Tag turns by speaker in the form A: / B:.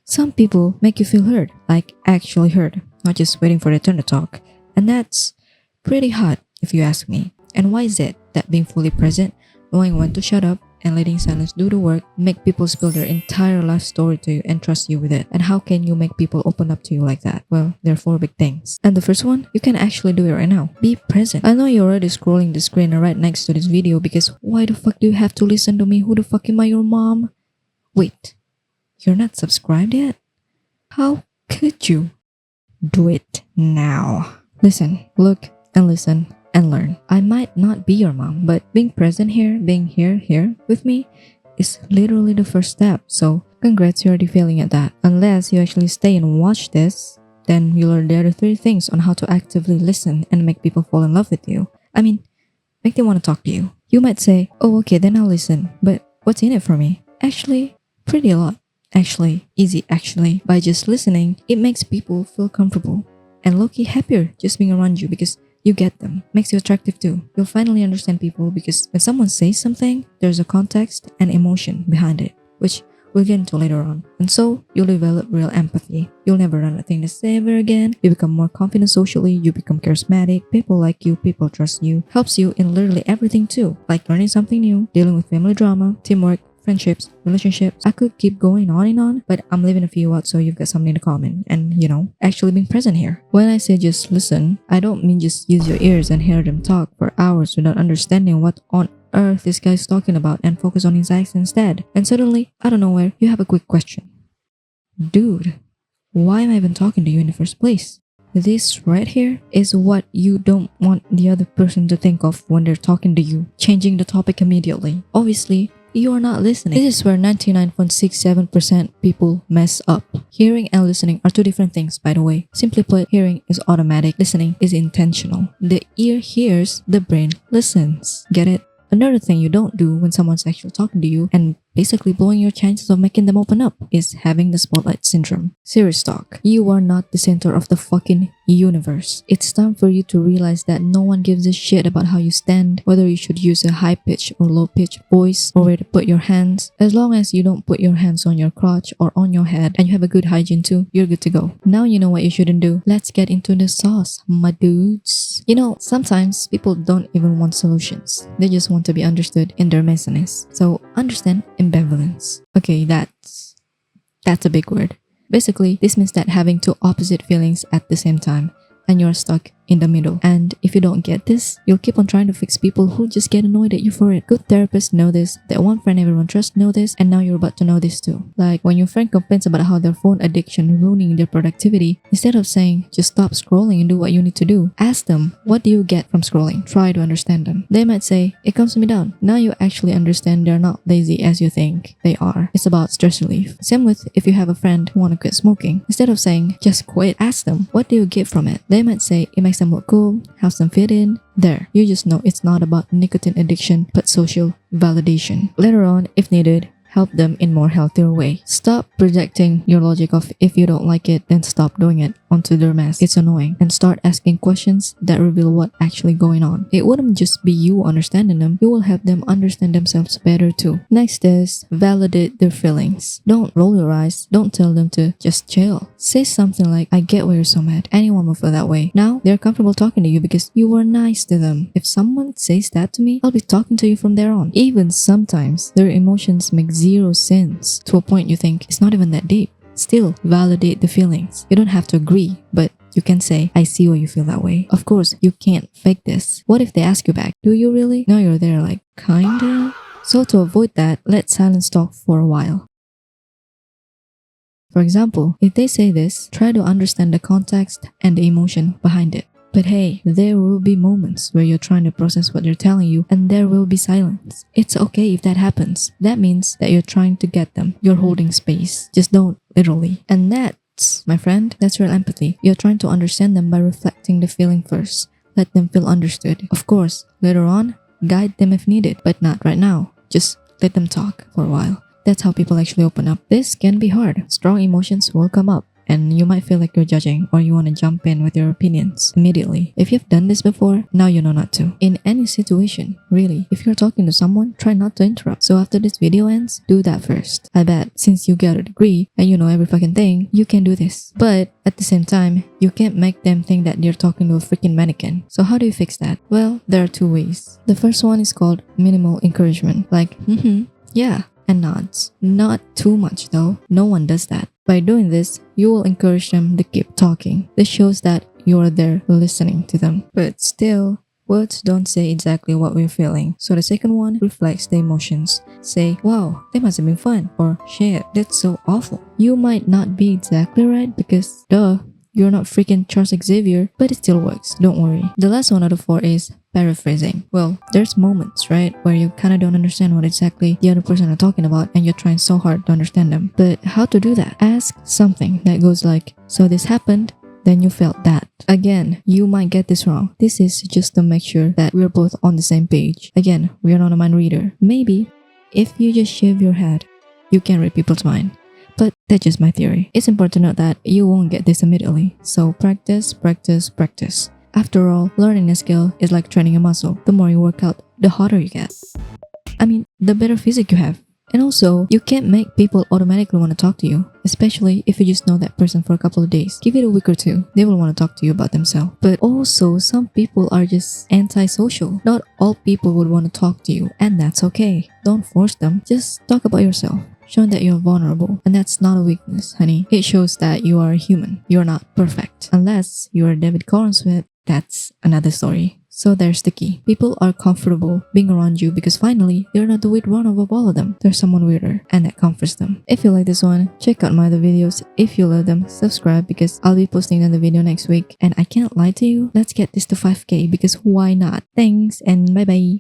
A: Some people make you feel heard, like actually heard, not just waiting for their turn to talk. And that's pretty hot if you ask me. And why is it that being fully present, knowing when to shut up, and letting silence do the work make people spill their entire life story to you and trust you with it? And how can you make people open up to you like that? Well, there are 4 big things. And the first one, you can actually do it right now. Be present. I know you're already scrolling the screen right next to this video because why the fuck do you have to listen to me? Who the fuck am I, your mom? Wait, you're not subscribed yet? How could you? Do it now. Listen, look, and listen and learn. I might not be your mom, but being present here, being here with me is literally the first step. So congrats, you're already failing at that. Unless you actually stay and watch this, then you learn the other 3 things on how to actively listen and make people fall in love with you. I mean, make them want to talk to you. You might say, oh okay, then I'll listen, but what's in it for me? Actually, pretty a lot. Actually, easy actually. By just listening, it makes people feel comfortable and low-key happier just being around you because you get them. Makes you attractive too. You'll finally understand people because when someone says something, there's a context and emotion behind it, which we'll get into later on. And so, you'll develop real empathy. You'll never run a thing to say ever again. You become more confident socially. You become charismatic. People like you. People trust you. Helps you in literally everything too. Like learning something new, dealing with family drama, teamwork, friendships, relationships. I could keep going on and on, but I'm leaving a few out so you've got something to comment and, actually being present here. When I say just listen, I don't mean just use your ears and hear them talk for hours without understanding what on earth this guy's talking about and focus on his acts instead. And suddenly, out of nowhere, you have a quick question. Dude, why am I even talking to you in the first place? This right here is what you don't want the other person to think of when they're talking to you, changing the topic immediately. Obviously, you are not listening. This is where 99.67% people mess up. Hearing and listening are 2 different things, by the way. Simply put, hearing is automatic, listening is intentional. The ear hears, the brain listens. Get it? Another thing you don't do when someone's actually talking to you and basically blowing your chances of making them open up is having the spotlight syndrome. Serious talk. You are not the center of the fucking universe. It's time for you to realize that no one gives a shit about how you stand, whether you should use a high-pitched or low-pitched voice, or where to put your hands. As long as you don't put your hands on your crotch or on your head and you have a good hygiene too, you're good to go. Now you know what you shouldn't do. Let's get into the sauce, my dudes. Sometimes people don't even want solutions. They just want to be understood in their messiness. So understand ambivalence. Okay, that's a big word. Basically, this means that having 2 opposite feelings at the same time and you're stuck in the middle. And if you don't get this, you'll keep on trying to fix people who just get annoyed at you for it. Good therapists know this, that one friend everyone trusts know this, and now you're about to know this too. Like when your friend complains about how their phone addiction ruining their productivity, instead of saying, just stop scrolling and do what you need to do, ask them, what do you get from scrolling? Try to understand them. They might say, it calms me down. Now you actually understand they're not lazy as you think they are. It's about stress relief. Same with if you have a friend who want to quit smoking. Instead of saying, just quit, ask them, what do you get from it? They might say, it makes them look cool, helps them fit in. There, you just know it's not about nicotine addiction, but social validation. Later on, if needed, help them in more healthier way. Stop projecting your logic of if you don't like it, then stop doing it onto their mask. It's annoying. And start asking questions that reveal what actually going on. It wouldn't just be you understanding them, you will help them understand themselves better too. Next is validate their feelings. Don't roll your eyes. Don't tell them to just chill. Say something like, I get why you're so mad. Anyone will feel that way. Now, they're comfortable talking to you because you were nice to them. If someone says that to me, I'll be talking to you from there on. Even sometimes, their emotions make 0 sense to a point you think it's not even that deep. Still, validate the feelings. You don't have to agree, but you can say, I see why you feel that way. Of course, you can't fake this. What if they ask you back, do you really? Now you're there like, kinda? So to avoid that, let silence talk for a while. For example, if they say this, try to understand the context and the emotion behind it. But hey, there will be moments where you're trying to process what they're telling you and there will be silence. It's okay if that happens. That means that you're trying to get them. You're holding space. Just don't literally. And that's, my friend, that's real empathy. You're trying to understand them by reflecting the feeling first. Let them feel understood. Of course, later on, guide them if needed, but not right now. Just let them talk for a while. That's how people actually open up. This can be hard. Strong emotions will come up. and you might feel like you're judging or you want to jump in with your opinions immediately. If you've done this before, now you know not to. In any situation, really, if you're talking to someone, try not to interrupt. So after this video ends, do that first. I bet since you got a degree and you know every fucking thing, you can do this. But at the same time, you can't make them think that you're talking to a freaking mannequin. So how do you fix that? Well, there are two ways. The first one is called minimal encouragement, like yeah, and nods. Not too much though. No one does that. By doing this, you will encourage them to keep talking. This shows that you are there listening to them. But still, words don't say exactly what we're feeling. So the second one reflects the emotions. Say, wow, that must have been fun. Or, shit, that's so awful. You might not be exactly right because, duh, you're not freaking Charles Xavier, but it still works, don't worry. The last one out of 4 is paraphrasing. Well, there's moments, right, where you kinda don't understand what exactly the other person are talking about and you're trying so hard to understand them. But how to do that? Ask something that goes like, so this happened, then you felt that. Again, you might get this wrong. This is just to make sure that we're both on the same page. Again, we're not a mind reader. Maybe, if you just shave your head, you can read people's mind. But that's just my theory. It's important to note that you won't get this immediately. So practice, practice, practice. After all, learning a skill is like training a muscle. The more you work out, the harder you get. I mean, the better physique you have. And also, you can't make people automatically want to talk to you, especially if you just know that person for a couple of days. Give it a week or two, they will want to talk to you about themselves. But also, some people are just antisocial. Not all people would want to talk to you, and that's okay. Don't force them. Just talk about yourself. Showing that you're vulnerable, and that's not a weakness, honey. It shows that you are a human. You're not perfect. Unless you're David Cornsmith, that's another story. So there's the key. People are comfortable being around you because finally, you're not the weird one of all of them. There's someone weirder, and that comforts them. If you like this one, check out my other videos. If you love them, subscribe because I'll be posting another video next week. And I can't lie to you, let's get this to 5K because why not? Thanks and bye bye.